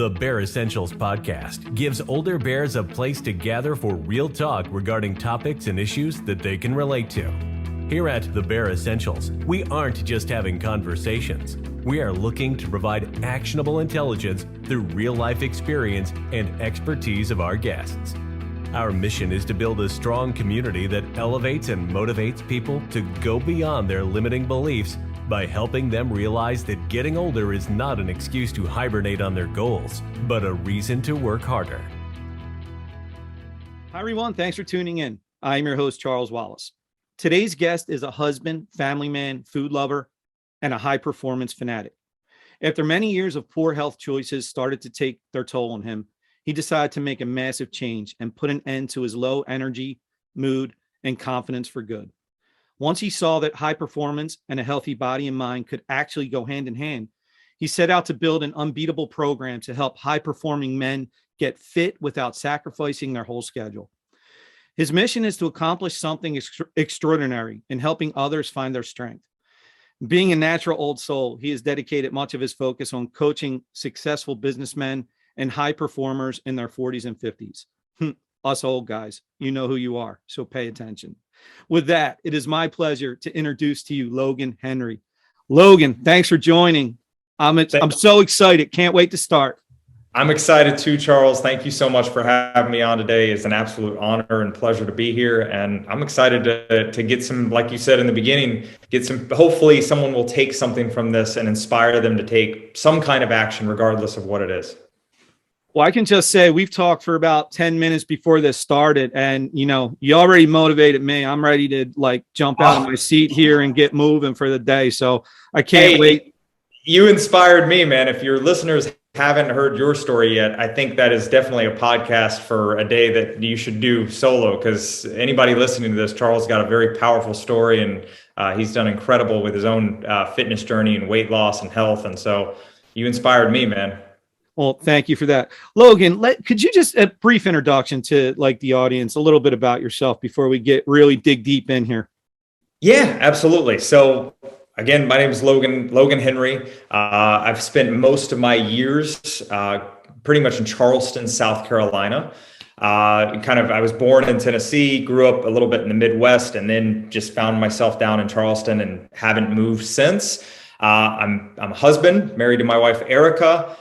The Bear Essentials podcast gives older bears a place to gather for real talk regarding topics and issues that they can relate to. Here at The Bear Essentials, we aren't just having conversations. We are looking to provide actionable intelligence through real-life experience and expertise of our guests. Our mission is to build a strong community that elevates and motivates people to go beyond their limiting beliefs by helping them realize that getting older is not an excuse to hibernate on their goals, but a reason to work harder. Hi, everyone. Thanks for tuning in. I'm your host, Charles Wallace. Today's guest is a husband, family man, food lover, and a high-performance fanatic. After many years of poor health choices started to take their toll on him, he decided to make a massive change and put an end to his low energy, mood, and confidence for good. Once he saw that high performance and a healthy body and mind could actually go hand in hand, he set out to build an unbeatable program to help high-performing men get fit without sacrificing their whole schedule. His mission is to accomplish something extraordinary in helping others find their strength. Being a natural old soul, he has dedicated much of his focus on coaching successful businessmen and high performers in their 40s and 50s. Us old guys, you know who you are, so pay attention. With that, it is my pleasure to introduce to you Logan Henry. Logan, thanks for joining. I'm so excited. Can't wait to start. I'm excited too, Charles. Thank you so much for having me on today. It's an absolute honor and pleasure to be here. And I'm excited to get some, like you said in the beginning, hopefully someone will take something from this and inspire them to take some kind of action, regardless of what it is. Well, I can just say we've talked for about 10 minutes before this started, and you already motivated me. I'm ready to jump out of my seat here and get moving for the day. So I can't wait. You inspired me, man. If your listeners haven't heard your story yet, I think that is definitely a podcast for a day that you should do solo, because anybody listening to this, Charles got a very powerful story, and he's done incredible with his own fitness journey and weight loss and health. And so you inspired me, man. Well, thank you for that. Logan, could you just a brief introduction to the audience, a little bit about yourself before we really dig deep in here? Yeah, absolutely. So again, my name is Logan Henry. I've spent most of my years pretty much in Charleston, South Carolina. I was born in Tennessee, grew up a little bit in the Midwest, and then just found myself down in Charleston and haven't moved since. I'm a husband, married to my wife, Erica.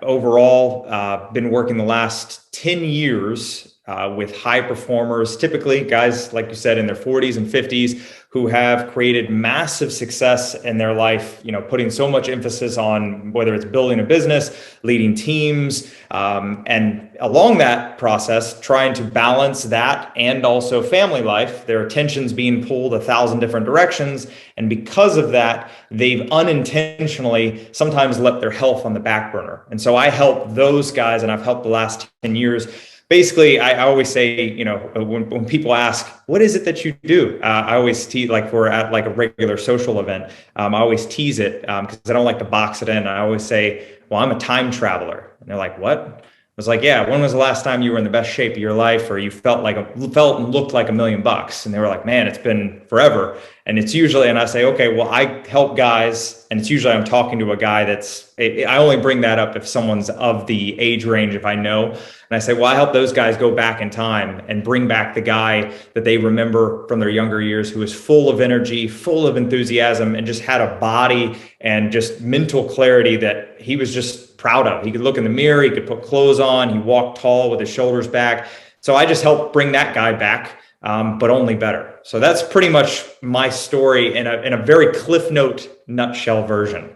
Overall, been working the last 10 years with high performers, typically guys, like you said, in their 40s and 50s, who have created massive success in their life, putting so much emphasis on whether it's building a business, leading teams, and along that process, trying to balance that and also family life. Their attention's being pulled 1,000 different directions. And because of that, they've unintentionally sometimes let their health on the back burner. And so I help those guys, and I've helped the last 10 years. Basically, I always say, when people ask, what is it that you do? I always tease, like we're at a regular social event. I always tease it because I don't like to box it in. I always say, well, I'm a time traveler. And they're like, what? I was like, yeah, when was the last time you were in the best shape of your life, or you felt and looked like $1 million? And they were like, man, it's been forever. And it's usually, and I say, okay, well, I help guys, and it's usually I'm talking to a guy I only bring that up if someone's of the age range, if I know. And I say, well, I help those guys go back in time and bring back the guy that they remember from their younger years, who was full of energy, full of enthusiasm, and just had a body and just mental clarity that he was just proud of. He could look in the mirror, he could put clothes on, he walked tall with his shoulders back. So I just help bring that guy back, but only better. So that's pretty much my story in a very Cliff Note nutshell version.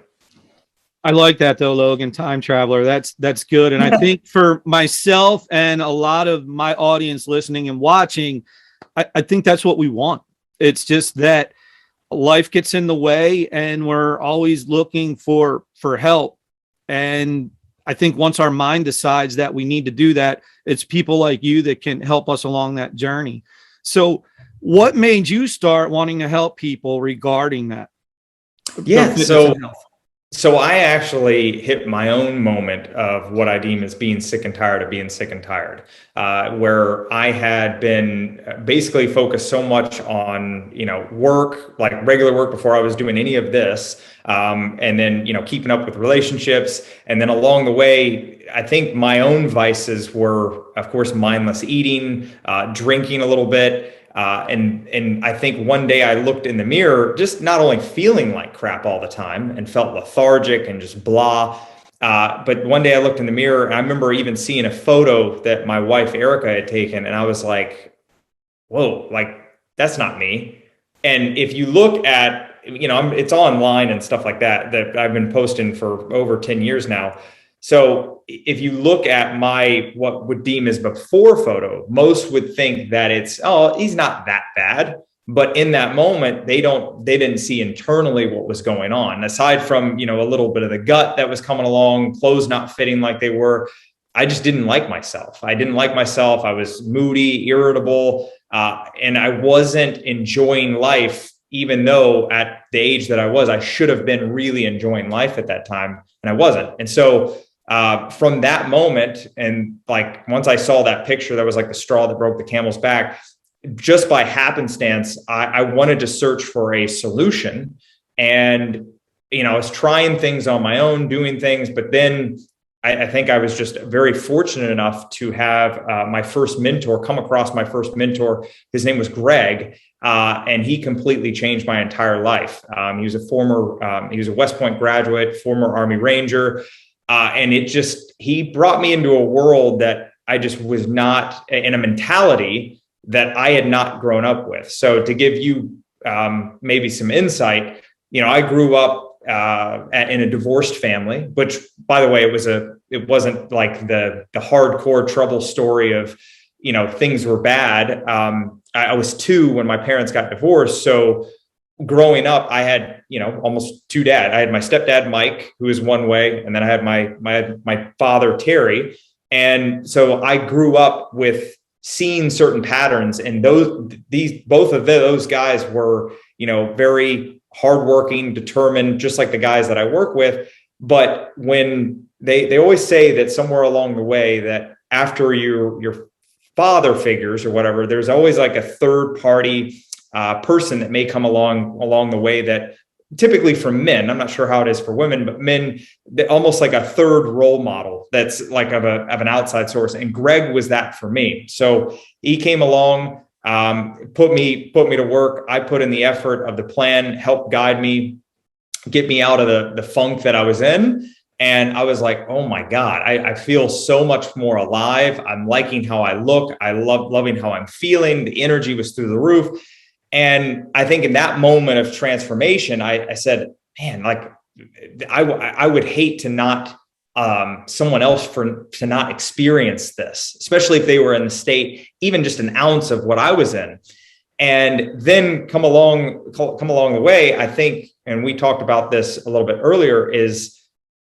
I like that though, Logan, time traveler. That's good. And I think for myself and a lot of my audience listening and watching, I think that's what we want. It's just that life gets in the way and we're always looking for help. And I think once our mind decides that we need to do that, it's people like you that can help us along that journey. So what made you start wanting to help people regarding that? Yeah. So I actually hit my own moment of what I deem as being sick and tired of being sick and tired, where I had been basically focused so much on, work, like regular work before I was doing any of this. And then, keeping up with relationships. And then along the way, I think my own vices were, of course, mindless eating, drinking a little bit. And I think one day I looked in the mirror, just not only feeling like crap all the time and felt lethargic and just blah. But one day I looked in the mirror and I remember even seeing a photo that my wife, Erica, had taken. And I was like, whoa, like that's not me. And if you look at, it's online and stuff like that I've been posting for over 10 years now. So if you look at my, what would deem as before photo, most would think that it's, oh, he's not that bad. But in that moment, they didn't see internally what was going on. Aside from, a little bit of the gut that was coming along, clothes not fitting like they were, I just didn't like myself. I didn't like myself. I was moody, irritable, and I wasn't enjoying life, even though at the age that I was, I should have been really enjoying life at that time, and I wasn't. And so from that moment, and like once I saw that picture, that was like the straw that broke the camel's back. Just by happenstance, I wanted to search for a solution, and I was trying things on my own, doing things, but then I think I was just very fortunate enough to have my first mentor, come across my first mentor. His name was Greg, and he completely changed my entire life. He was a West Point graduate, former Army Ranger. And he brought me into a world that I just was not in, a mentality that I had not grown up with. So to give you maybe some insight, I grew up in a divorced family, which, by the way, it wasn't like the hardcore trouble story of, things were bad. I was 2 when my parents got divorced. So growing up, I had, almost 2 dads. I had my stepdad, Mike, who was one way. And then I had my father, Terry. And so I grew up with seeing certain patterns, and both of those guys were, very hardworking, determined, just like the guys that I work with. But when they always say that somewhere along the way, that after your father figures or whatever, there's always like a third party person that may come along the way, that typically for men, I'm not sure how it is for women, but men, almost like a third role model that's like of an outside source. And Greg was that for me. So he came along, put me to work. I put in the effort of the plan, helped guide me, get me out of the funk that I was in. And I was like, oh my God, I feel so much more alive. I'm liking how I look. I loving how I'm feeling. The energy was through the roof. And I think in that moment of transformation, I said, man, like I would hate to not someone else to not experience this, especially if they were in the state, even just an ounce of what I was in. And then come along the way, I think, and we talked about this a little bit earlier, is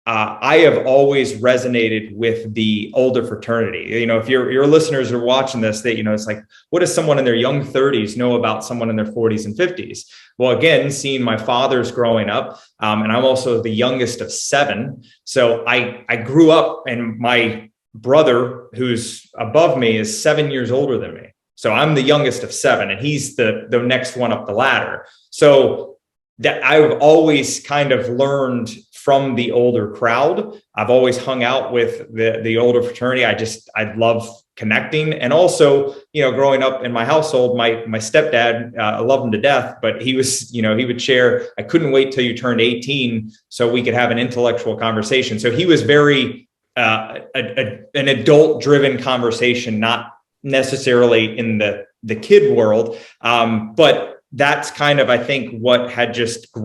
I have always resonated with the older fraternity. If your listeners are watching this, that, it's like, what does someone in their young 30s know about someone in their 40s and 50s? Well, again, seeing my fathers growing up, and I'm also the youngest of 7. So I grew up, and my brother, who's above me, is 7 years older than me. So I'm the youngest of 7, and he's the next one up the ladder. So that I've always kind of learned from the older crowd. I've always hung out with the older fraternity. I love connecting. And also, growing up in my household, my stepdad, I love him to death, but he was, he would share, I couldn't wait till you turned 18 so we could have an intellectual conversation. So he was very, an adult driven conversation, not necessarily in the kid world. But that's kind of, I think, what had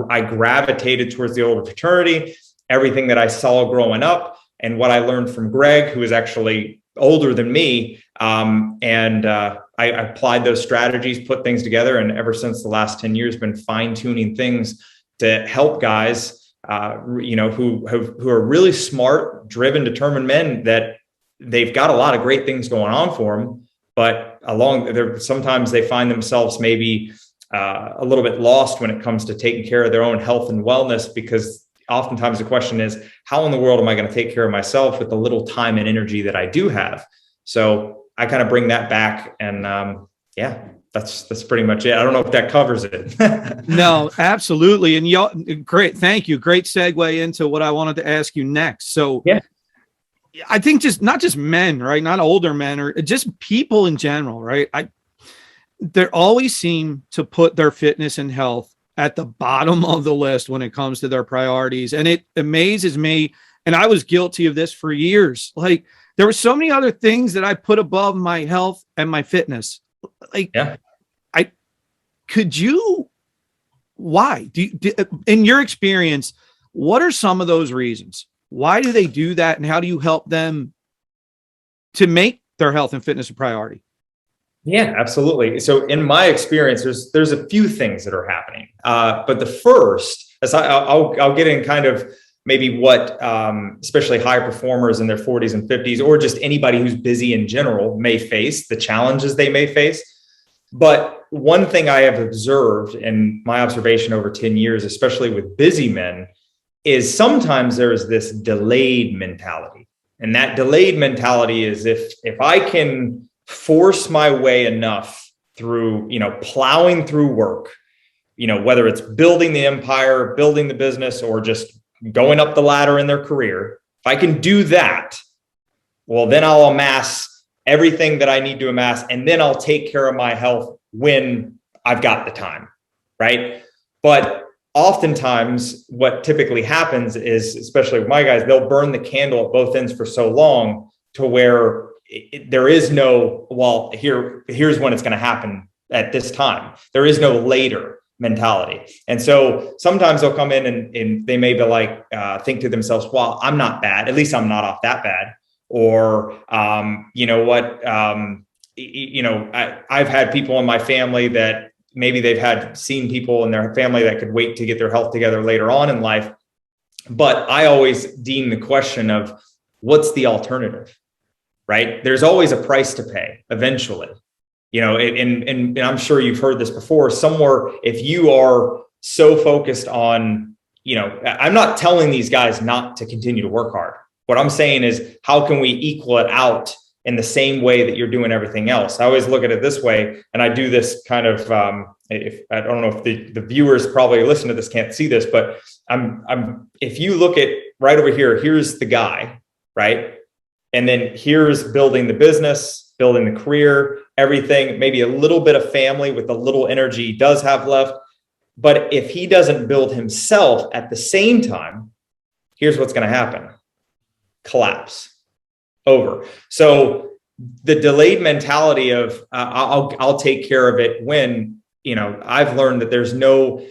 I gravitated towards the older fraternity, everything that I saw growing up, and what I learned from Greg, who is actually older than me. I applied those strategies, put things together. And ever since the last 10 years, been fine tuning things to help guys, who are really smart, driven, determined men, that they've got a lot of great things going on for them. But sometimes they find themselves maybe a little bit lost when it comes to taking care of their own health and wellness, because oftentimes the question is, how in the world am I going to take care of myself with the little time and energy that I do have? So I kind of bring that back, and that's pretty much it. I don't know if that covers it. No, absolutely. And y'all, great. Thank you. Great segue into what I wanted to ask you next. So yeah, I think just not just men, right? Not older men, or just people in general, right? They always seem to put their fitness and health at the bottom of the list when it comes to their priorities. And it amazes me. And I was guilty of this for years. Like, there were so many other things that I put above my health and my fitness. Like, yeah. Why in your experience, what are some of those reasons? Why do they do that? And how do you help them to make their health and fitness a priority? Yeah, absolutely. So in my experience, there's a few things that are happening. But the first, as I'll get in kind of maybe what especially high performers in their 40s and 50s, or just anybody who's busy in general, may face, the challenges they may face. But one thing I have observed in my observation over 10 years, especially with busy men, is sometimes there's this delayed mentality. And that delayed mentality is if I can force my way enough through, plowing through work, whether it's building the empire, building the business, or just going up the ladder in their career, if I can do that, well, then I'll amass everything that I need to amass, and then I'll take care of my health when I've got the time, right? But oftentimes what typically happens is, especially with my guys, they'll burn the candle at both ends for so long to where there is no, well, here's when it's going to happen at this time. There is no later mentality. And so sometimes they'll come in and they may be like, think to themselves, well, I'm not bad. At least I'm not off that bad. Or, you know what, I've had people in my family that maybe they've seen people in their family that could wait to get their health together later on in life. But I always deem the question of what's the alternative, right? There's always a price to pay eventually, and I'm sure you've heard this before somewhere. If you are so focused on, I'm not telling these guys not to continue to work hard. What I'm saying is, how can we equal it out in the same way that you're doing everything else? I always look at it this way, and I do this kind of, if I don't know if the viewers probably listen to this can't see this, but if you look at right over here, here's the guy, right? And then here's building the business, building the career, everything, maybe a little bit of family with the little energy he does have left. But if he doesn't build himself at the same time, here's what's going to happen. Collapse. Over. So the delayed mentality of I'll take care of it when, I've learned that there's no,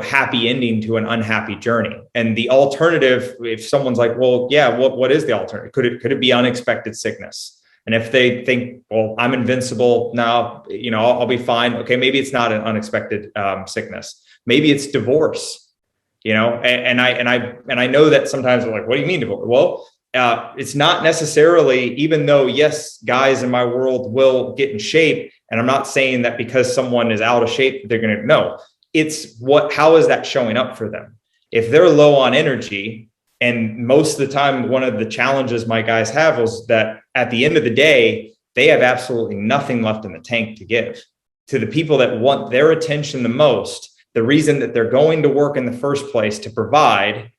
happy ending to an unhappy journey. And the alternative, if someone's like, well, yeah, what is the alternative? Could it be unexpected sickness? And if they think, well, I'm invincible now, I'll be fine. Okay, maybe it's not an unexpected sickness. Maybe it's divorce. And I know that sometimes they're like, what do you mean divorce? Well, it's not necessarily, even though, yes, guys in my world will get in shape. And I'm not saying that because someone is out of shape, they're going to know. It's how is that showing up for them? If they're low on energy, and most of the time, one of the challenges my guys have is that at the end of the day, they have absolutely nothing left in the tank to give to the people that want their attention the most. The reason that they're going to work in the first place to provide,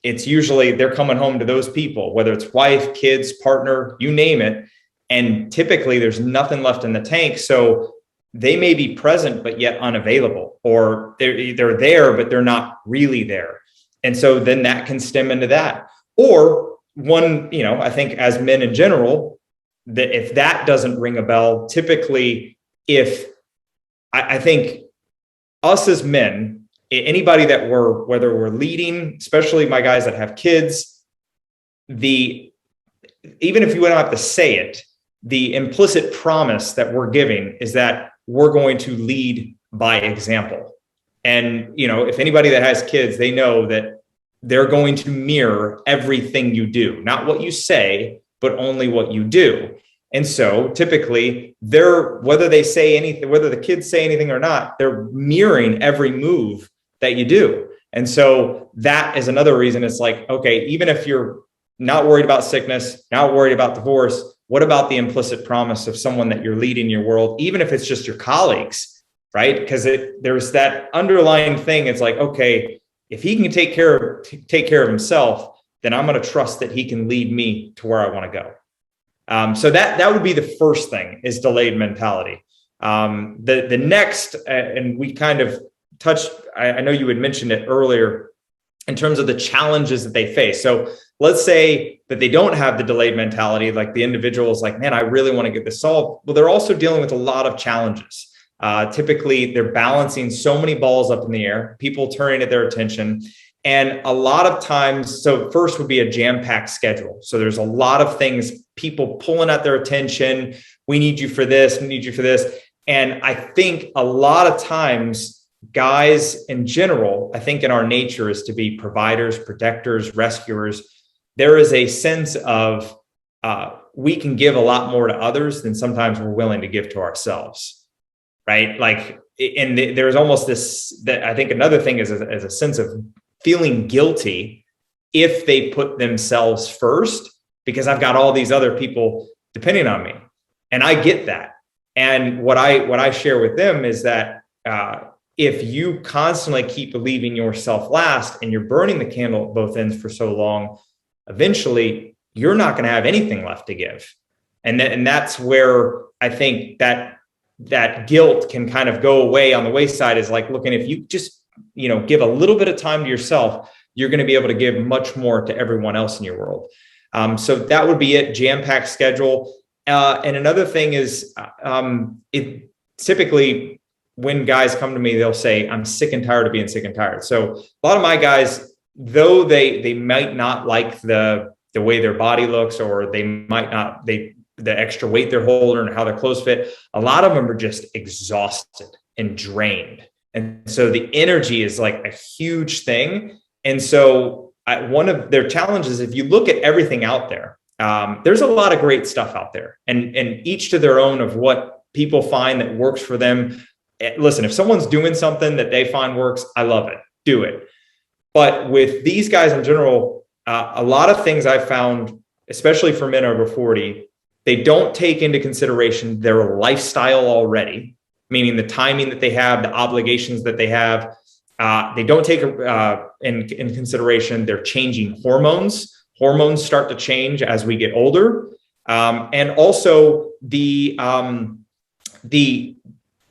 it's usually they're coming home to those people, whether it's wife, kids, partner, you name it. And typically there's nothing left in the tank. So they may be present, but yet unavailable, or they're there, but they're not really there. And so then that can stem into that. Or one, I think as men in general, that if that doesn't ring a bell, typically I think us as men, anybody that whether we're leading, especially my guys that have kids, even if you don't have to say it, the implicit promise that we're giving is that we're going to lead by example. And, if anybody that has kids, they know that they're going to mirror everything you do, not what you say, but only what you do. And so typically whether they say anything, whether the kids say anything or not, they're mirroring every move that you do. And so that is another reason it's like, okay, even if you're not worried about sickness, not worried about divorce, what about the implicit promise of someone that you're leading your world, even if it's just your colleagues, right? Because there's that underlying thing. It's like, okay, if he can take care of himself, then I'm going to trust that he can lead me to where I want to go. So that would be the first thing, is delayed mentality. The next, and we kind of touched, I know you had mentioned it earlier, in terms of the challenges that they face. So let's say that they don't have the delayed mentality, like the individual is like, man, I really want to get this solved. Well, they're also dealing with a lot of challenges. Typically, they're balancing so many balls up in the air, people turning at their attention. And a lot of times, so first would be a jam-packed schedule. So there's a lot of things, people pulling at their attention. We need you for this, we need you for this. And I think a lot of times, guys in general, I think in our nature is to be providers, protectors, rescuers. There is a sense of we can give a lot more to others than sometimes we're willing to give to ourselves, right? Like, and there's almost this, that I think another thing is a sense of feeling guilty if they put themselves first, because I've got all these other people depending on me. And I get that. And what I share with them is that if you constantly keep believing yourself last and you're burning the candle at both ends for so long, eventually you're not going to have anything left to give. And that's where I think that guilt can kind of go away on the wayside, is like, looking, if you just, give a little bit of time to yourself, you're going to be able to give much more to everyone else in your world. So that would be it. Jam-packed schedule. And another thing is, it typically, when guys come to me, they'll say, I'm sick and tired of being sick and tired. So a lot of my guys, though they might not like the way their body looks, or they might not, the extra weight they're holding and how their clothes fit, a lot of them are just exhausted and drained. And so the energy is like a huge thing. And so one of their challenges, if you look at everything out there, there's a lot of great stuff out there, and each to their own of what people find that works for them. Listen, if someone's doing something that they find works, I love it. Do it. But with these guys in general, a lot of things I found, especially for men over 40, they don't take into consideration their lifestyle already, meaning the timing that they have, the obligations that they have. They don't take in consideration their changing hormones. Hormones start to change as we get older. And also the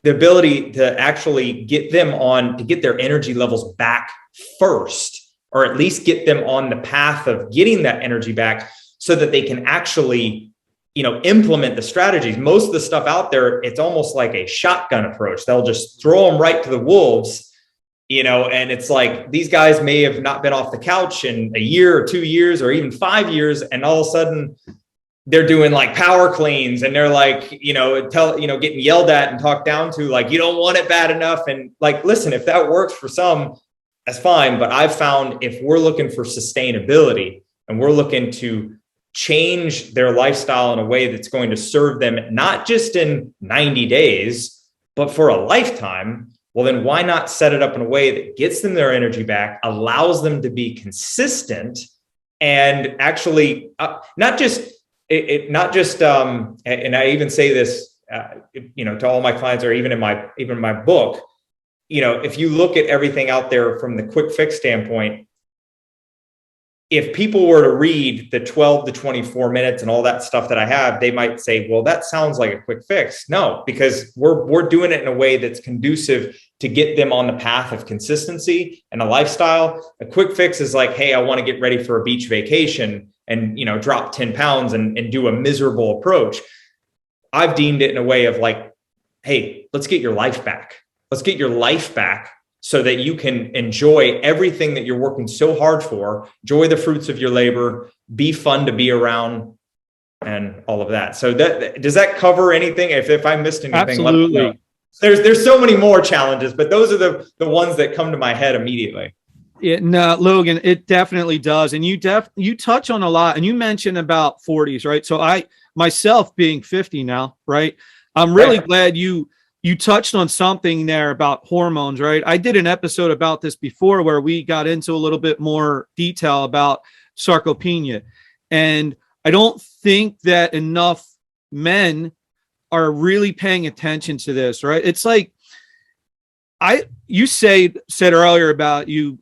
ability to actually get them to get their energy levels back first, or at least get them on the path of getting that energy back, so that they can actually, implement the strategies. Most of the stuff out there, it's almost like a shotgun approach. They'll just throw them right to the wolves, and it's like, these guys may have not been off the couch in a year or 2 years or even 5 years. And all of a sudden they're doing like power cleans, and they're like, getting yelled at and talked down to, like, you don't want it bad enough. And like, listen, if that works for some, that's fine. But I've found, if we're looking for sustainability and we're looking to change their lifestyle in a way that's going to serve them, not just in 90 days, but for a lifetime, well, then why not set it up in a way that gets them their energy back, allows them to be consistent, and actually not just, and I even say this, to all my clients, or even in my book, if you look at everything out there from the quick fix standpoint, if people were to read the 12 to 24 minutes and all that stuff that I have, they might say, well, that sounds like a quick fix. No, because we're doing it in a way that's conducive to get them on the path of consistency and a lifestyle. A quick fix is like, hey, I want to get ready for a beach vacation and, drop 10 pounds and do a miserable approach. I've deemed it in a way of like, hey, let's get your life back. Let's get your life back, so that you can enjoy everything that you're working so hard for, enjoy the fruits of your labor, be fun to be around, and all of that. So does that cover anything? If I missed anything, absolutely. There's so many more challenges, but those are the ones that come to my head immediately. Yeah, no, Logan, it definitely does. And you touch on a lot, and you mentioned about 40s, right? So I myself being 50 now, right? I'm really glad you you touched on something there about hormones, right? I did an episode about this before where we got into a little bit more detail about sarcopenia. And I don't think that enough men are really paying attention to this, right? It's like you said earlier about you're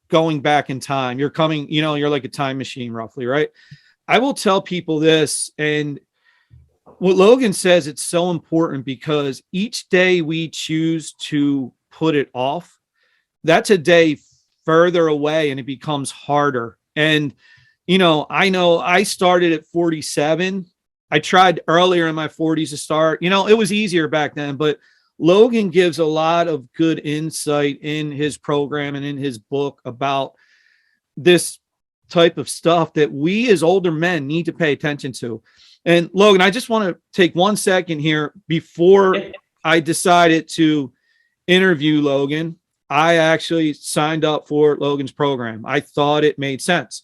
going back in time. You're coming, you're like a time machine roughly, right? I will tell people this, and what Logan says, it's so important because each day we choose to put it off, that's a day further away and it becomes harder. And, I know I started at 47. I tried earlier in my 40s to start, it was easier back then, but Logan gives a lot of good insight in his program and in his book about this type of stuff that we as older men need to pay attention to. And Logan, I just want to take 1 second here before I decided to interview Logan. I actually signed up for Logan's program. I thought it made sense.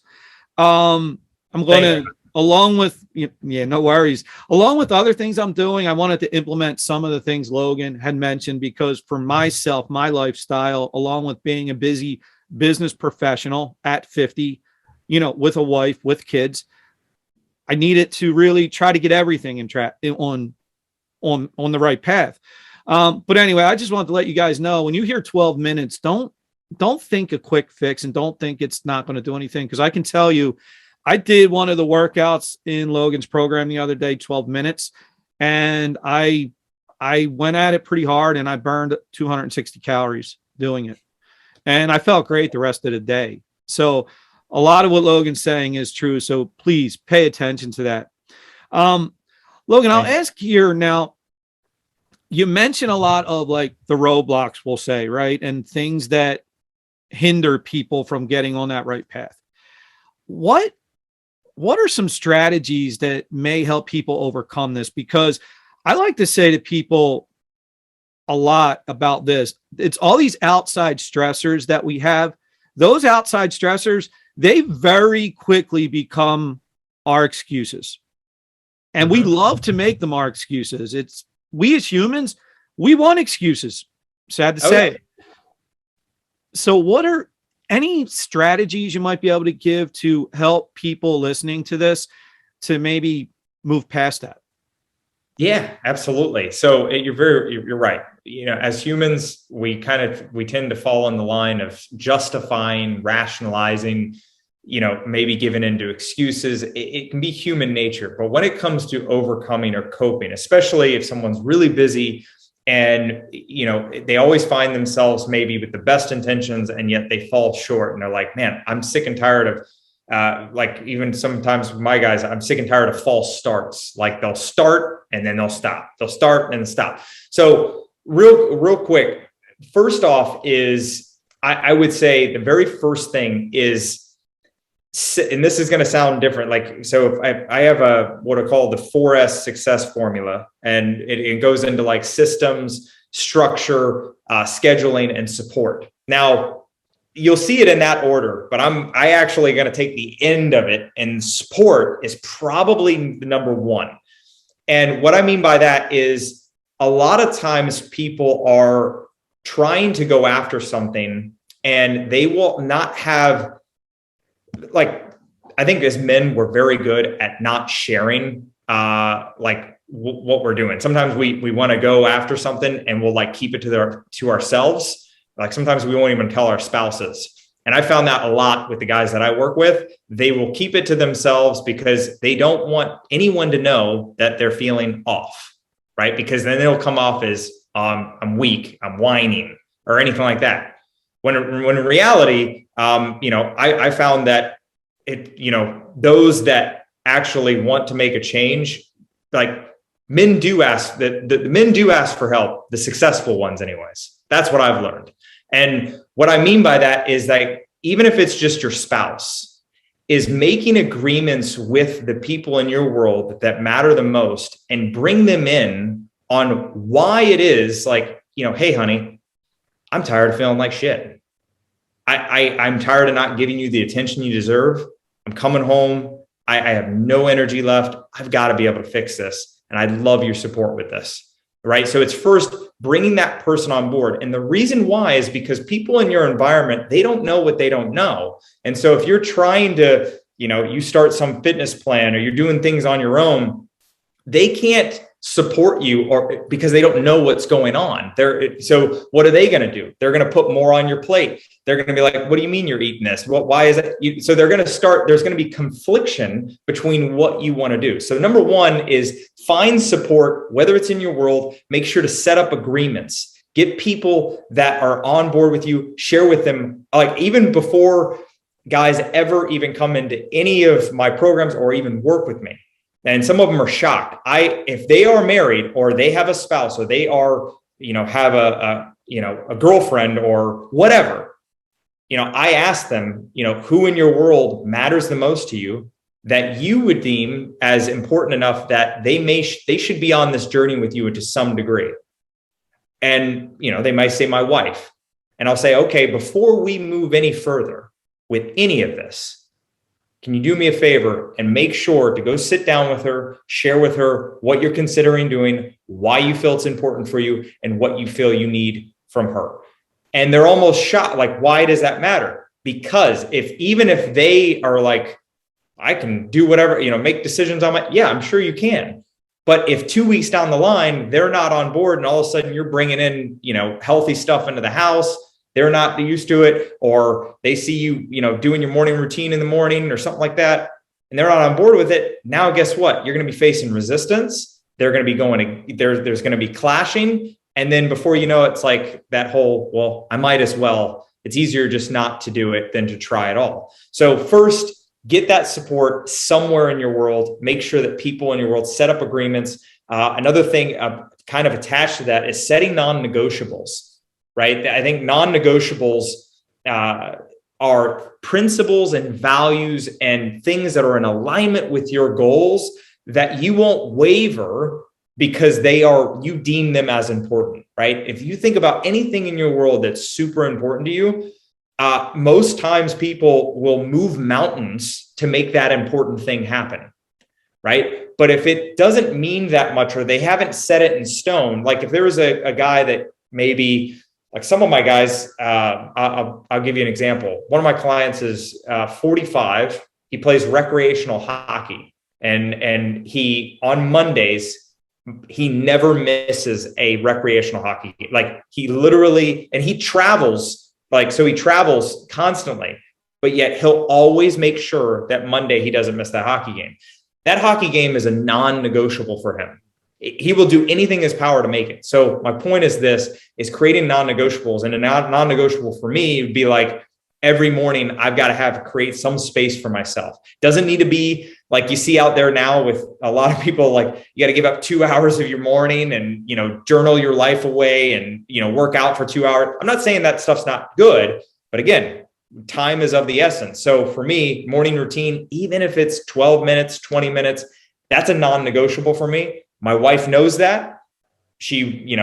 I'm going to, along with, no worries. Along with other things I'm doing, I wanted to implement some of the things Logan had mentioned because for myself, my lifestyle, along with being a busy business professional at 50, with a wife, with kids, I needed to really try to get everything on the right path. But anyway, I just wanted to let you guys know when you hear 12 minutes, don't think a quick fix and don't think it's not going to do anything. Because I can tell you, I did one of the workouts in Logan's program the other day, 12 minutes, and I went at it pretty hard and I burned 260 calories doing it. And I felt great the rest of the day. So a lot of what Logan's saying is true. So please pay attention to that. Logan, I'll ask here now, you mentioned a lot of like the roadblocks, we'll say, right? And things that hinder people from getting on that right path. What are some strategies that may help people overcome this? Because I like to say to people a lot about this. It's all these outside stressors that we have. Those outside stressors, they very quickly become our excuses. And we love to make them our excuses. We as humans, we want excuses. Sad to say. So what are any strategies you might be able to give to help people listening to this to maybe move past that? Yeah, absolutely. So you're right. As humans, we tend to fall on the line of justifying, rationalizing, maybe giving into excuses. It can be human nature, but when it comes to overcoming or coping, especially if someone's really busy and, they always find themselves maybe with the best intentions and yet they fall short and they're like, man, I'm sick and tired of, like even sometimes with my guys, I'm sick and tired of false starts. Like they'll start and then they'll stop. They'll start and then stop. So real quick, first off is I would say the very first thing is, and this is going to sound different. Like, so if I have what I call the 4S success formula, and it goes into like systems, structure, scheduling, and support. Now, you'll see it in that order, but I actually going to take the end of it, and support is probably the number one. And what I mean by that is a lot of times people are trying to go after something and they will not have, like, I think as men, we're very good at not sharing, what we're doing. Sometimes we want to go after something and we'll like keep it to ourselves. Like sometimes we won't even tell our spouses. And I found that a lot with the guys that I work with. They will keep it to themselves because they don't want anyone to know that they're feeling off, right? Because then it'll come off as I'm weak, I'm whining, or anything like that. When in reality, I found that those that actually want to make a change, like men do ask, the men do ask for help, the successful ones anyways. That's what I've learned. And what I mean by that is that even if it's just your spouse, is making agreements with the people in your world that matter the most and bring them in on why it is like, hey, honey, I'm tired of feeling like shit. I'm tired of not giving you the attention you deserve. I'm coming home. I have no energy left. I've got to be able to fix this. And I'd love your support with this. right? So it's first bringing that person on board. And the reason why is because people in your environment, they don't know what they don't know. And so if you're trying to, you start some fitness plan or you're doing things on your own, they can't support you or because they don't know what's going on. So what are they going to do? They're going to put more on your plate. They're going to be like, what do you mean you're eating this? Why is it? So they're going to start, there's going to be confliction between what you want to do. So number one is find support, whether it's in your world, make sure to set up agreements, get people that are on board with you, share with them, like even before guys ever even come into any of my programs or even work with me. And some of them are shocked. If they are married or they have a spouse or they are, have a girlfriend or whatever, I ask them, who in your world matters the most to you that you would deem as important enough that they should be on this journey with you to some degree. And, they might say my wife, and I'll say, okay, before we move any further with any of this, can you do me a favor and make sure to go sit down with her, share with her what you're considering doing, why you feel it's important for you, and what you feel you need from her. And they're almost shocked. Like, why does that matter? Because even if they are like, I can do whatever, make decisions on yeah, I'm sure you can. But if 2 weeks down the line, they're not on board and all of a sudden you're bringing in, healthy stuff into the house, they're not used to it, or they see you, doing your morning routine in the morning or something like that, and they're not on board with it. Now, guess what? You're going to be facing resistance. They're going to be there's going to be clashing. And then before you know it, it's like that whole, well, I might as well. It's easier just not to do it than to try it all. So first, get that support somewhere in your world. Make sure that people in your world set up agreements. Another thing kind of attached to that is setting non-negotiables. Right? I think non-negotiables are principles and values and things that are in alignment with your goals that you won't waver because you deem them as important, right? If you think about anything in your world that's super important to you, most times people will move mountains to make that important thing happen, right? But if it doesn't mean that much or they haven't set it in stone, like if there was a guy that maybe, like some of my guys, I'll give you an example. One of my clients is 45. He plays recreational hockey, and he on Mondays he never misses a recreational hockey game. Like he literally, and he travels so he travels constantly, but yet he'll always make sure that Monday he doesn't miss that hockey game. That hockey game is a non-negotiable for him. He will do anything in his power to make it. So my point is creating non-negotiables, and a non-negotiable for me would be like every morning I've got to create some space for myself. Doesn't need to be like you see out there now with a lot of people, like you got to give up 2 hours of your morning and, journal your life away and, work out for 2 hours. I'm not saying that stuff's not good, but again, time is of the essence. So for me, morning routine, even if it's 12 minutes, 20 minutes, that's a non-negotiable for me. My wife knows that. She,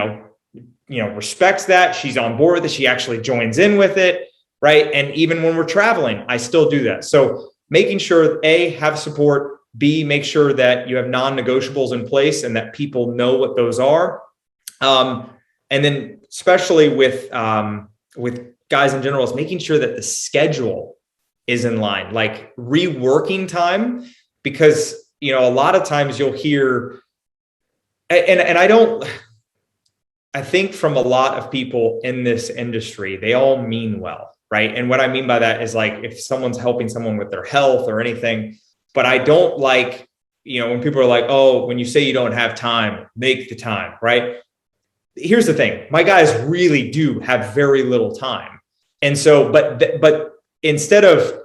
respects that. She's on board with it. She actually joins in with it, right? And even when we're traveling, I still do that. So making sure, A, have support, B, make sure that you have non-negotiables in place and that people know what those are. And then especially with guys in general, is making sure that the schedule is in line, like reworking time, because, a lot of times you'll hear, and I think from a lot of people in this industry, they all mean well, right? And what I mean by that is like if someone's helping someone with their health or anything, but I don't like, when people are like, oh, when you say you don't have time, make the time, right? Here's the thing. My guys really do have very little time. And so, but instead of,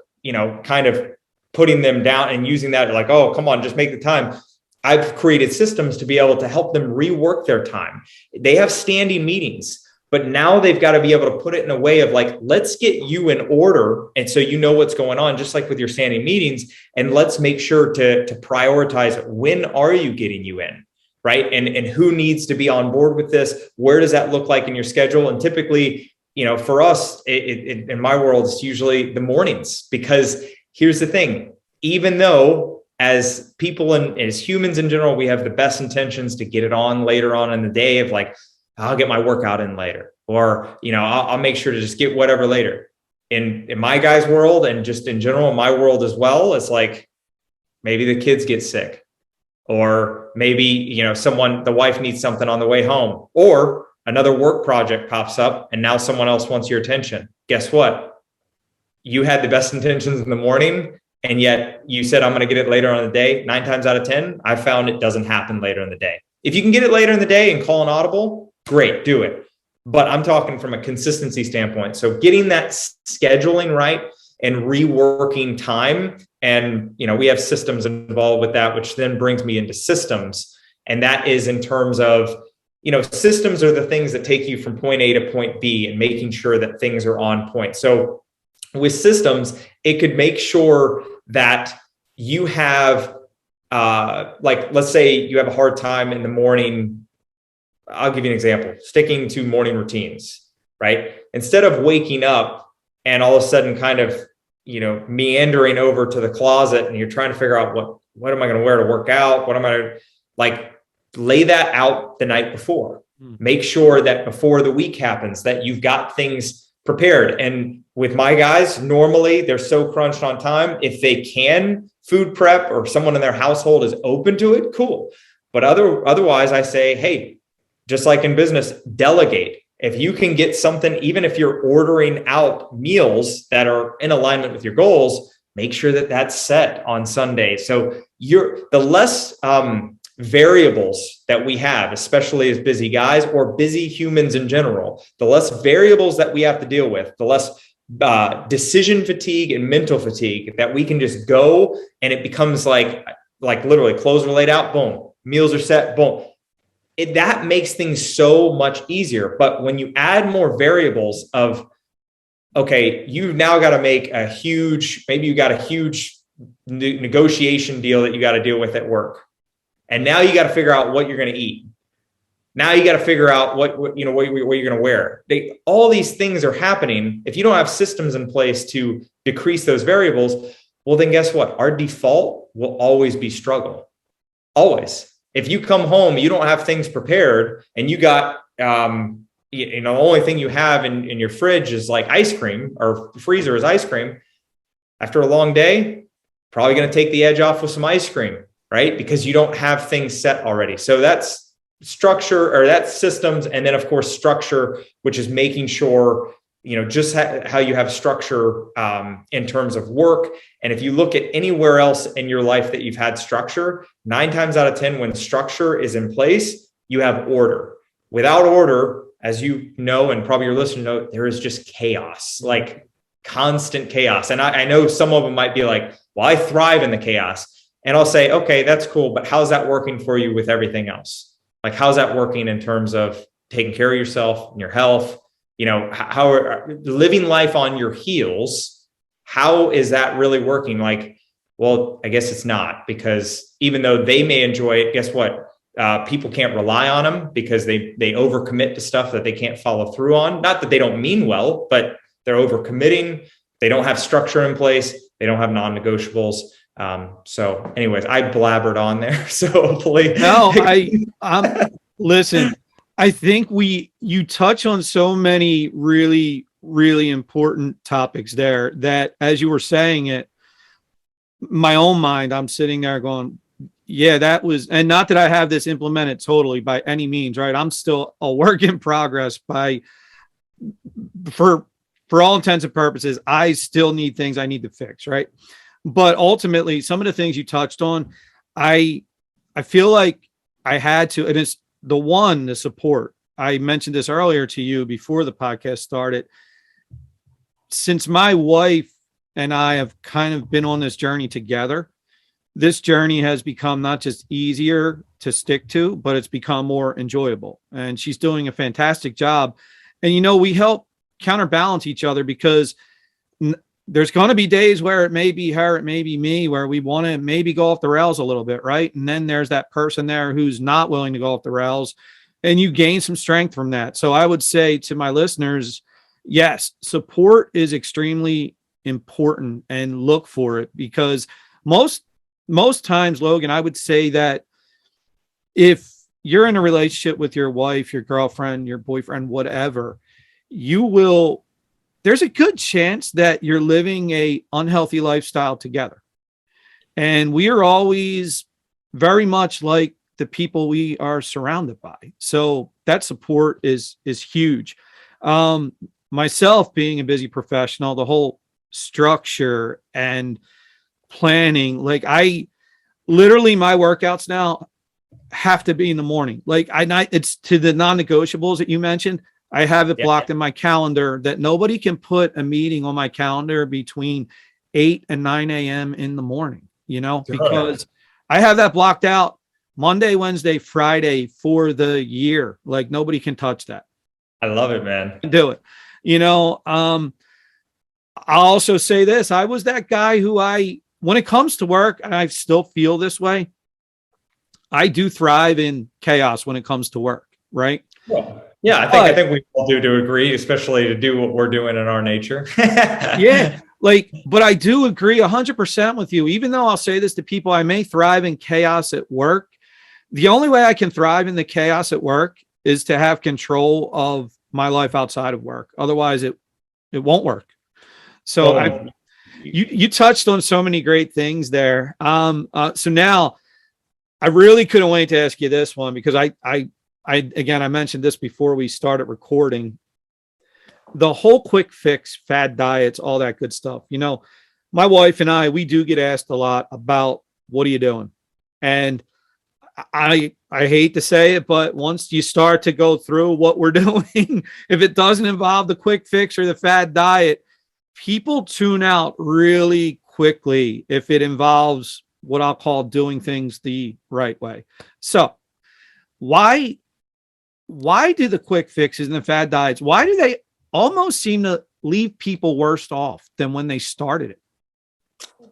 kind of putting them down and using that like, oh, come on, just make the time. I've created systems to be able to help them rework their time. They have standing meetings, but now they've got to be able to put it in a way of like, let's get you in order. And so you know what's going on, just like with your standing meetings. And let's make sure to prioritize when are you getting you in, right? And who needs to be on board with this? Where does that look like in your schedule? And typically, for us, in my world, it's usually the mornings, because here's the thing, even though as people and as humans in general, we have the best intentions to get it on later on in the day of like, I'll get my workout in later, or, I'll make sure to just get whatever later. In my guy's world, and just in general, in my world as well, it's like, maybe the kids get sick, or maybe, the wife needs something on the way home, or another work project pops up and now someone else wants your attention. Guess what? You had the best intentions in the morning, and yet you said, I'm going to get it later on in the day. 9 times out of 10, I found it doesn't happen later in the day. If you can get it later in the day and call an audible, great, do it. But I'm talking from a consistency standpoint. So getting that scheduling right and reworking time. And, we have systems involved with that, which then brings me into systems. And that is in terms of, systems are the things that take you from point A to point B and making sure that things are on point. So with systems, it could make sure that you have, let's say you have a hard time in the morning. I'll give you an example, sticking to morning routines, right? Instead of waking up and all of a sudden kind of, meandering over to the closet and you're trying to figure out what am I going to wear to work out? What am I like, lay that out the night before. Make sure that before the week happens that you've got things prepared. And with my guys, normally they're so crunched on time. If they can food prep or someone in their household is open to it, cool. But otherwise I say, hey, just like in business, delegate. If you can get something, even if you're ordering out meals that are in alignment with your goals, make sure that that's set on Sunday. So the less variables that we have, especially as busy guys or busy humans in general, the less variables that we have to deal with, the less decision fatigue and mental fatigue that we can just go, and it becomes like literally clothes are laid out, boom, meals are set, boom. That makes things so much easier. But when you add more variables of, okay, you've now got to make maybe you got a huge negotiation deal that you got to deal with at work. And now you got to figure out what you're going to eat. Now you got to figure out what you're going to wear. All these things are happening. If you don't have systems in place to decrease those variables, well, then guess what? Our default will always be struggle. Always. If you come home, you don't have things prepared, and you got, the only thing you have in your fridge is like ice cream, or freezer is ice cream. After a long day, probably going to take the edge off with some ice cream, right? Because you don't have things set already. So that's structure, or that's systems. And then of course, structure, which is making sure, just how you have structure in terms of work. And if you look at anywhere else in your life that you've had structure, 9 times out of 10, when structure is in place, you have order. Without order, as you know, and probably your listeners know, there is just chaos, like constant chaos. And I know some of them might be like, well, I thrive in the chaos. And I'll say, okay, that's cool. But how's that working for you with everything else? Like, how's that working in terms of taking care of yourself and your health? How living life on your heels, how is that really working? Like, well, I guess it's not, because even though they may enjoy it, guess what? People can't rely on them because they overcommit to stuff that they can't follow through on. Not that they don't mean well, but they're overcommitting. They don't have structure in place. They don't have non-negotiables. So anyways, I blabbered on there. So hopefully. No, listen, I think you touch on so many really, really important topics there that, as you were saying it, my own mind, I'm sitting there going, yeah, that was, and not that I have this implemented totally by any means, right? I'm still a work in progress for all intents and purposes. I still need things I need to fix, right? But ultimately, some of the things you touched on, I feel like I had to, and it's the support. I mentioned this earlier to you before the podcast started. Since my wife and I have kind of been on this journey together, this journey has become not just easier to stick to, but it's become more enjoyable. And she's doing a fantastic job. And, we help counterbalance each other, because there's going to be days where it may be her, it may be me, where we want to maybe go off the rails a little bit, right? And then there's that person there who's not willing to go off the rails, and you gain some strength from that. So I would say to my listeners, yes, support is extremely important, and look for it, because most most times, Logan, I would say that if you're in a relationship with your wife, your girlfriend, your boyfriend, whatever, there's a good chance that you're living a unhealthy lifestyle together. And we are always very much like the people we are surrounded by. So that support is huge. Myself being a busy professional, the whole structure and planning, like I literally my workouts now have to be in the morning. Like it's to the non-negotiables that you mentioned. I have it blocked in my calendar that nobody can put a meeting on my calendar between 8 and 9 a.m. in the morning, because I have that blocked out Monday, Wednesday, Friday for the year. Like nobody can touch that. I love it, man. Do it. I'll also say this. I was that guy who when it comes to work, and I still feel this way, I do thrive in chaos when it comes to work. Right. Well, yeah, I think we all do to agree, especially to do what we're doing in our nature. Yeah. But I do agree 100% with you. Even though I'll say this to people, I may thrive in chaos at work. The only way I can thrive in the chaos at work is to have control of my life outside of work. Otherwise it won't work. So you touched on so many great things there. So now I really couldn't wait to ask you this one, because I mentioned this before we started recording. The whole quick fix, fad diets, all that good stuff. My wife and I, we do get asked a lot about what are you doing? And I hate to say it, but once you start to go through what we're doing, if it doesn't involve the quick fix or the fad diet, people tune out really quickly if it involves what I'll call doing things the right way. So why do the quick fixes and the fad diets, why do they almost seem to leave people worse off than when they started it?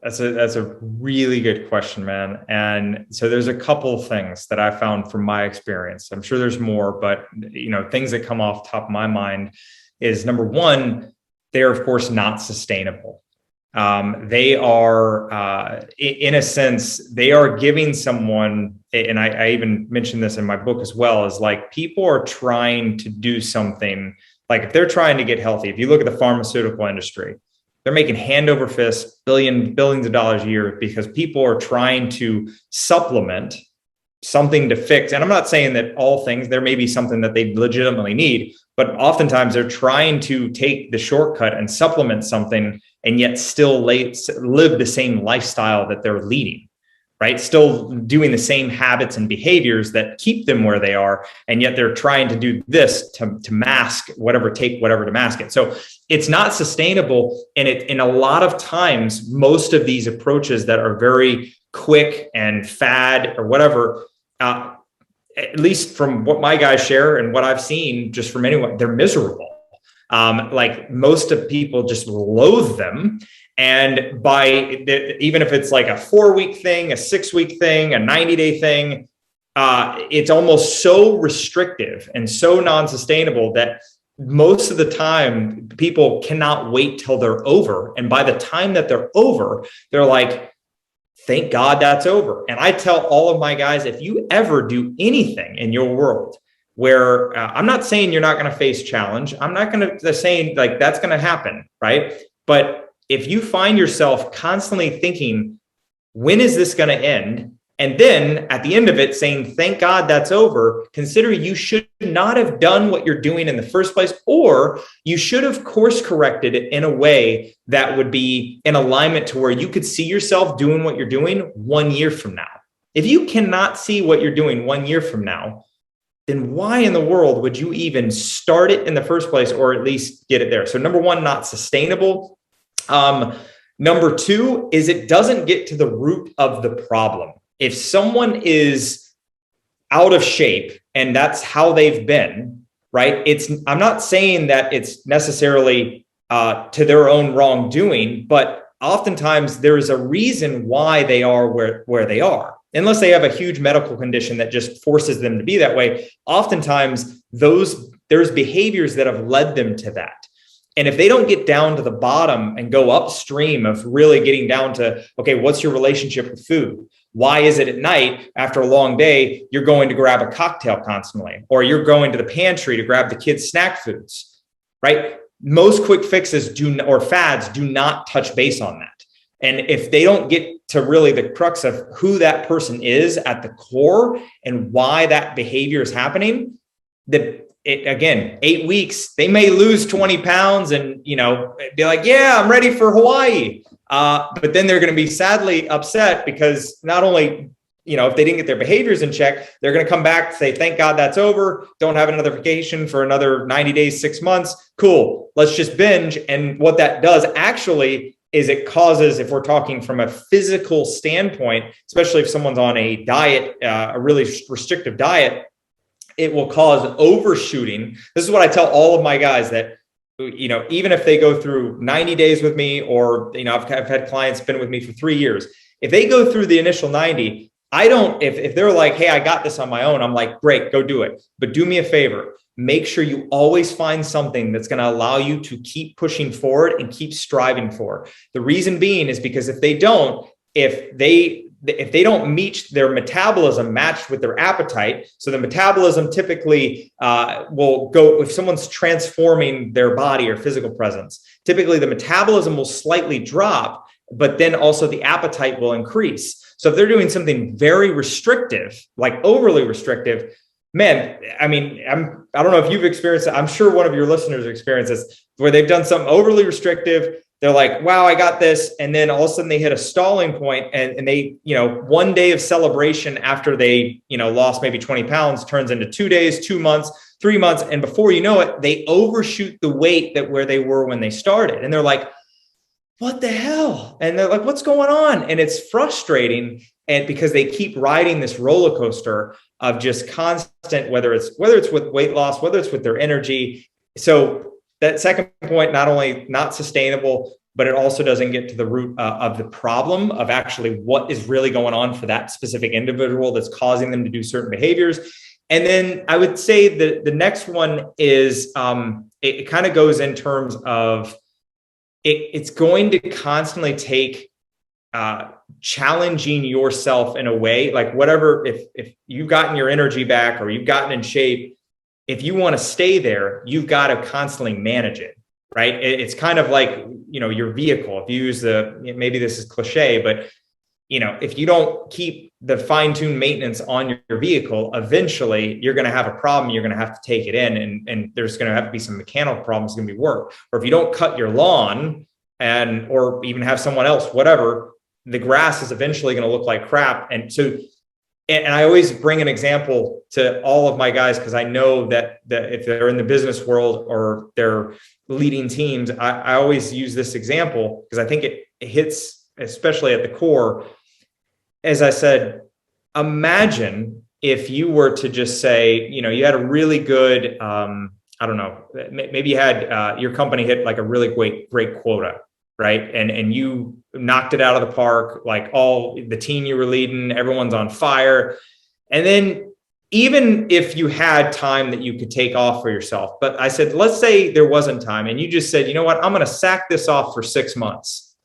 That's a really good question, man. And so there's a couple of things that I found from my experience. I'm sure there's more, but things that come off the top of my mind is, number one, they're of course not sustainable. They are, in a sense, they are giving someone, and I even mentioned this in my book as well, is like people are trying to do something. Like if they're trying to get healthy, if you look at the pharmaceutical industry, they're making hand over fist billions of dollars a year because people are trying to supplement something to fix. And I'm not saying that all things, there may be something that they legitimately need, but oftentimes they're trying to take the shortcut and supplement something and yet still live the same lifestyle that they're leading, right? Still doing the same habits and behaviors that keep them where they are. And yet they're trying to do this to mask whatever to mask it. So it's not sustainable. And in a lot of times, most of these approaches that are very quick and fad or whatever, at least from what my guys share and what I've seen just from anyone, they're miserable. Like most of people just loathe them. And even if it's like a 4-week thing, a 6-week thing, a 90-day thing, it's almost so restrictive and so non-sustainable that most of the time people cannot wait till they're over. And by the time that they're over, they're like, thank God that's over. And I tell all of my guys, if you ever do anything in your world where I'm not saying you're not going to face challenge, I'm not going to say like that's going to happen, right? But if you find yourself constantly thinking, when is this going to end? And then at the end of it saying, thank God that's over, consider you should not have done what you're doing in the first place, or you should have course corrected it in a way that would be in alignment to where you could see yourself doing what you're doing 1 year from now. If you cannot see what you're doing 1 year from now, then why in the world would you even start it in the first place, or at least get it there? So number one, not sustainable. Number two is it doesn't get to the root of the problem. If someone is out of shape and that's how they've been, right? I'm not saying that it's necessarily to their own wrongdoing, but oftentimes there is a reason why they are where they are. Unless they have a huge medical condition that just forces them to be that way, oftentimes there's behaviors that have led them to that. And if they don't get down to the bottom and go upstream of really getting down to, okay, what's your relationship with food? Why is it at night after a long day, you're going to grab a cocktail constantly, or you're going to the pantry to grab the kids' snack foods, right? Most quick fixes or fads do not touch base on that. And if they don't get to really the crux of who that person is at the core and why that behavior is happening, again, 8 weeks, they may lose 20 pounds and, be like, yeah, I'm ready for Hawaii. But then they're going to be sadly upset because not only, if they didn't get their behaviors in check, they're going to come back and say, thank God that's over. Don't have another vacation for another 90 days, 6 months. Cool. Let's just binge. And what that does actually is it causes, if we're talking from a physical standpoint, especially if someone's on a diet, a really restrictive diet, it will cause overshooting. This is what I tell all of my guys that, even if they go through 90 days with me, or, I've had clients been with me for 3 years. If they go through the initial 90, if they're like, hey, I got this on my own, I'm like, great, go do it. But do me a favor, make sure you always find something that's going to allow you to keep pushing forward and keep striving for. The reason being is because if they don't meet their metabolism matched with their appetite, so the metabolism typically will go, if someone's transforming their body or physical presence, typically the metabolism will slightly drop, but then also the appetite will increase. So if they're doing something very restrictive, like overly restrictive, man, I don't know if you've experienced it. I'm sure one of your listeners experiences where they've done something overly restrictive. They're like, wow, I got this. And then all of a sudden they hit a stalling point and they, one day of celebration after they, lost maybe 20 pounds turns into 2 days, 2 months, 3 months. And before you know it, they overshoot the weight that where they were when they started. And they're like, what the hell? And they're like, what's going on? And it's frustrating. And because they keep riding this roller coaster of just constant, whether it's with weight loss, whether it's with their energy. So that second point, not only not sustainable, but it also doesn't get to the root of the problem of actually what is really going on for that specific individual that's causing them to do certain behaviors. And then I would say that the next one is it kind of goes in terms of it's going to constantly take challenging yourself in a way, like whatever, if you've gotten your energy back or you've gotten in shape, if you want to stay there, you've got to constantly manage it, right? It's kind of like, your vehicle. If you use maybe this is cliche, but, if you don't keep the fine-tuned maintenance on your vehicle, eventually you're going to have a problem. You're going to have to take it in and there's going to have to be some mechanical problems going to be work. Or if you don't cut your lawn or even have someone else, whatever, the grass is eventually going to look like crap. And so, and I always bring an example to all of my guys, because I know that if they're in the business world or they're leading teams, I always use this example because I think it hits, especially at the core. As I said, imagine if you were to just say, you had a really good, I don't know, maybe you had your company hit like a really great quota, right? And you knocked it out of the park, like all the team you were leading, everyone's on fire. And then even if you had time that you could take off for yourself, but I said, let's say there wasn't time and you just said, you know what, I'm going to sack this off for 6 months.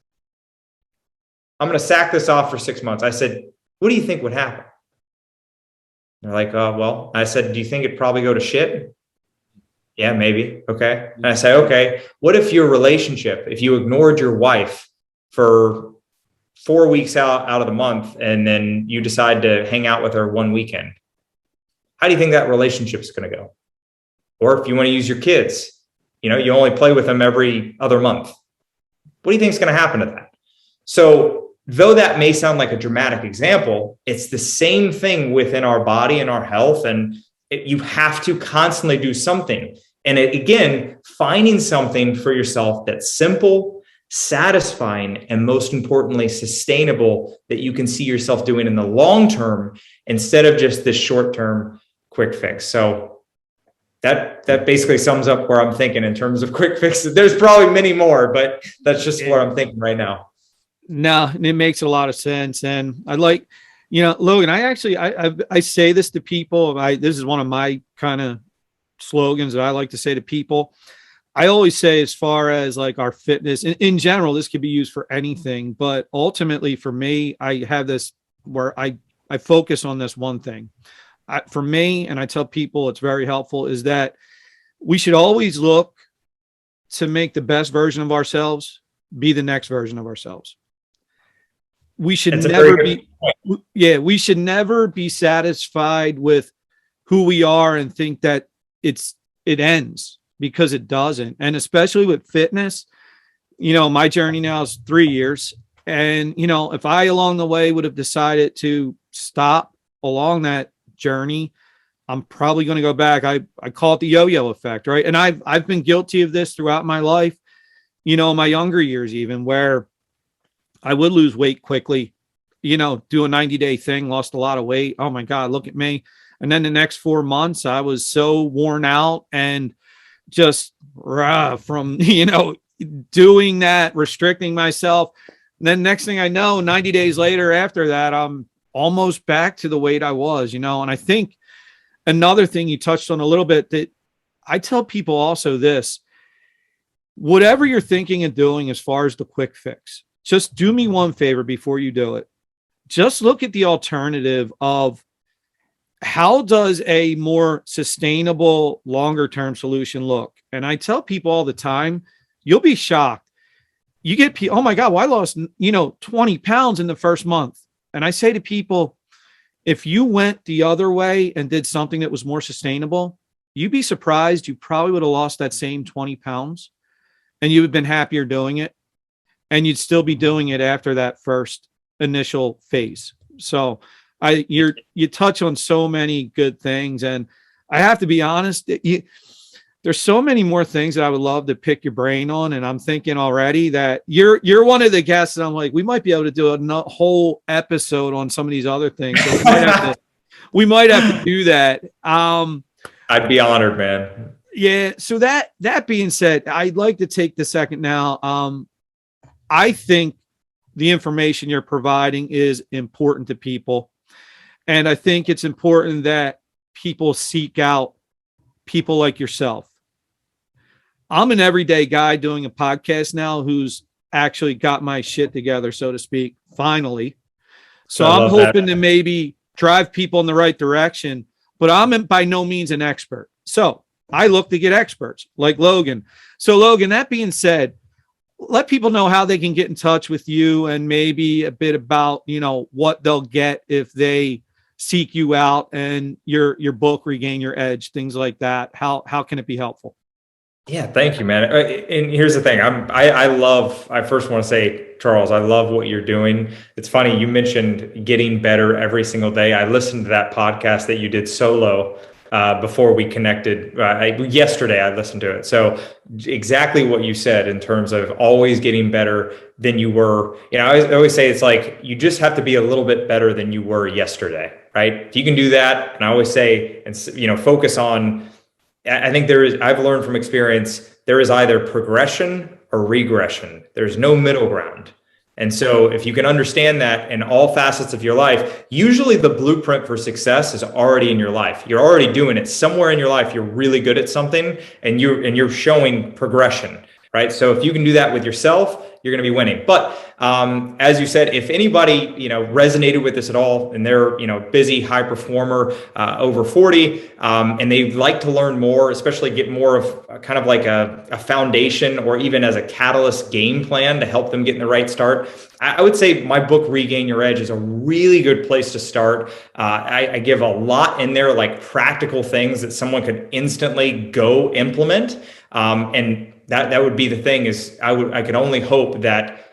I'm going to sack this off for 6 months. I said, what do you think would happen? They're like, well, I said, do you think it'd probably go to shit? Yeah, maybe. Okay. And I say, okay, what if your relationship, if you ignored your wife for 4 weeks out of the month, and then you decide to hang out with her one weekend? How do you think that relationship's going to go? Or if you want to use your kids, you only play with them every other month. What do you think is going to happen to that? So though that may sound like a dramatic example, it's the same thing within our body and our health. And you have to constantly do something. And again, finding something for yourself that's simple, satisfying, and most importantly, sustainable that you can see yourself doing in the long term instead of just this short term quick fix. So that basically sums up where I'm thinking in terms of quick fixes. There's probably many more, but that's just where I'm thinking right now. No, it makes a lot of sense. And I like, Logan, I say this to people. This is one of my kind of slogans that I like to say to people. I always say, as far as like our fitness in general, this could be used for anything, but ultimately for me, I have this where I focus on this one thing. For me, and I tell people it's very helpful, is that we should always look to make the best version of ourselves be the next version of ourselves. We should never be, we should never be satisfied with who we are and think that it ends, because it doesn't. And especially with fitness, my journey now is 3 years. And, if I along the way would have decided to stop along that journey, I'm probably going to go back. I call it the yo-yo effect, right? And I've been guilty of this throughout my life, my younger years, even, where I would lose weight quickly, do a 90-day thing, lost a lot of weight. Oh my God, look at me. And then the next 4 months, I was so worn out and just from, doing that, restricting myself. And then next thing I know, 90 days later after that, I'm almost back to the weight I was, and I think another thing you touched on a little bit, that I tell people also this: whatever you're thinking of doing as far as the quick fix, just do me one favor before you do it. Just look at the alternative of how does a more sustainable, longer term solution look? And I tell people all the time, you'll be shocked. You get people, oh my God, well, I lost, 20 pounds in the first month. And I say to people, if you went the other way and did something that was more sustainable, you'd be surprised. You probably would have lost that same 20 pounds and you would have been happier doing it. And you'd still be doing it after that first initial phase. So you touch on so many good things. And I have to be honest, there's so many more things that I would love to pick your brain on. And I'm thinking already that you're one of the guests that I'm like, we might be able to do a whole episode on some of these other things. So we might have to do that. I'd be honored, man. Yeah. So that being said, I'd like to take the second now. I think the information you're providing is important to people. And I think it's important that people seek out people like yourself. I'm an everyday guy doing a podcast now who's actually got my shit together, so to speak, finally. So I'm hoping to maybe drive people in the right direction, but I'm by no means an expert. So I look to get experts like Logan. So Logan, that being said, let people know how they can get in touch with you and maybe a bit about, what they'll get if they seek you out and your book, Regain Your Edge, things like that. How can it be helpful? Yeah, thank you, man. And here's the thing. I first want to say, Charles, I love what you're doing. It's funny. You mentioned getting better every single day. I listened to that podcast that you did solo before we connected. Yesterday, I listened to it. So exactly what you said in terms of always getting better than you were. I always say it's like you just have to be a little bit better than you were yesterday, right? If you can do that, and I always say, and focus on. I think I've learned from experience, there is either progression or regression. There's no middle ground. And so if you can understand that in all facets of your life, usually the blueprint for success is already in your life. You're already doing it somewhere in your life. You're really good at something and you're showing progression, right? So if you can do that with yourself, you're going to be winning. But as you said, if anybody resonated with this at all, and they're busy high performer over 40, and they'd like to learn more, especially get more of kind of like a foundation or even as a catalyst game plan to help them get in the right start, I would say my book Regain Your Edge is a really good place to start. I give a lot in there, like practical things that someone could instantly go implement, and that would be the thing. Is I could only hope that.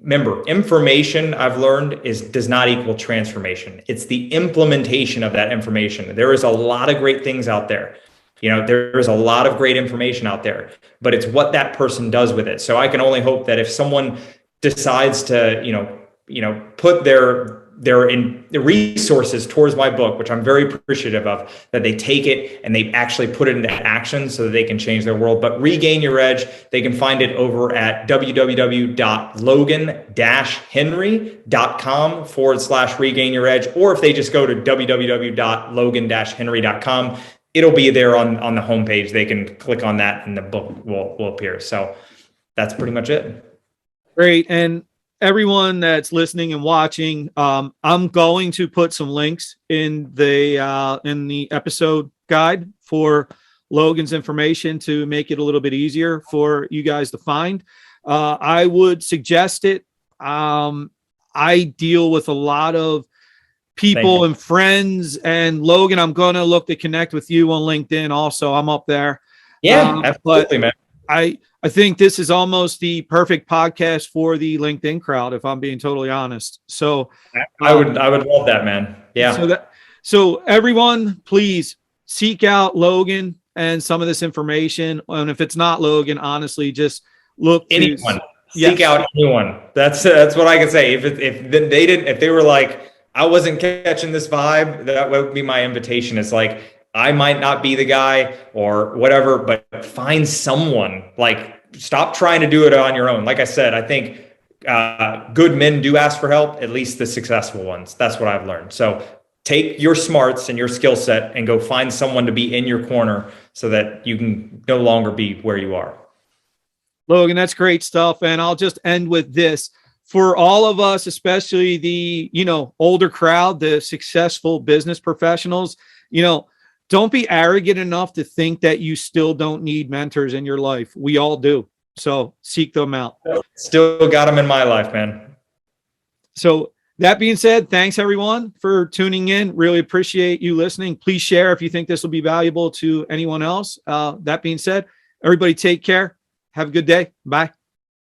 Remember, information I've learned does not equal transformation. It's the implementation of that information. There is a lot of great things out there. There is a lot of great information out there, but it's what that person does with it. So I can only hope that if someone decides to, put their resources towards my book, which I'm very appreciative of, that they take it and they actually put it into action so that they can change their world. But Regain Your Edge, they can find it over at www.logan-henry.com/regain your edge. Or if they just go to www.logan-henry.com, it'll be there on the homepage. They can click on that and the book will appear. So that's pretty much it. Great. And everyone that's listening and watching, I'm going to put some links in the episode guide for Logan's information to make it a little bit easier for you guys to find. I would suggest it. I deal with a lot of people and friends, and Logan, I'm going to look to connect with you on LinkedIn also. I'm up there. Yeah, absolutely, man. I think this is almost the perfect podcast for the LinkedIn crowd, if I'm being totally honest. So I would love that, man. Yeah. So everyone, please seek out Logan and some of this information. And if it's not Logan, honestly, just look anyone. Seek out anyone. That's what I can say. If they were like, I wasn't catching this vibe, that would be my invitation. It's like, I might not be the guy or whatever, but find someone. Like, stop trying to do it on your own. Like I said, I think good men do ask for help, at least the successful ones. That's what I've learned. So take your smarts and your skill set and go find someone to be in your corner so that you can no longer be where you are. Logan, that's great stuff. And I'll just end with this. For all of us, especially the, older crowd, the successful business professionals, don't be arrogant enough to think that you still don't need mentors in your life. We all do. So seek them out. Still got them in my life, man. So that being said, thanks everyone for tuning in. Really appreciate you listening. Please share if you think this will be valuable to anyone else. That being said, everybody take care. Have a good day. Bye.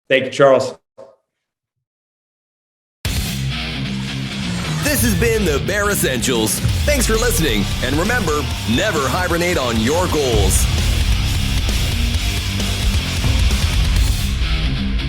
Thank you, Charles. This has been the Bear Essentials. Thanks for listening. And remember, never hibernate on your goals.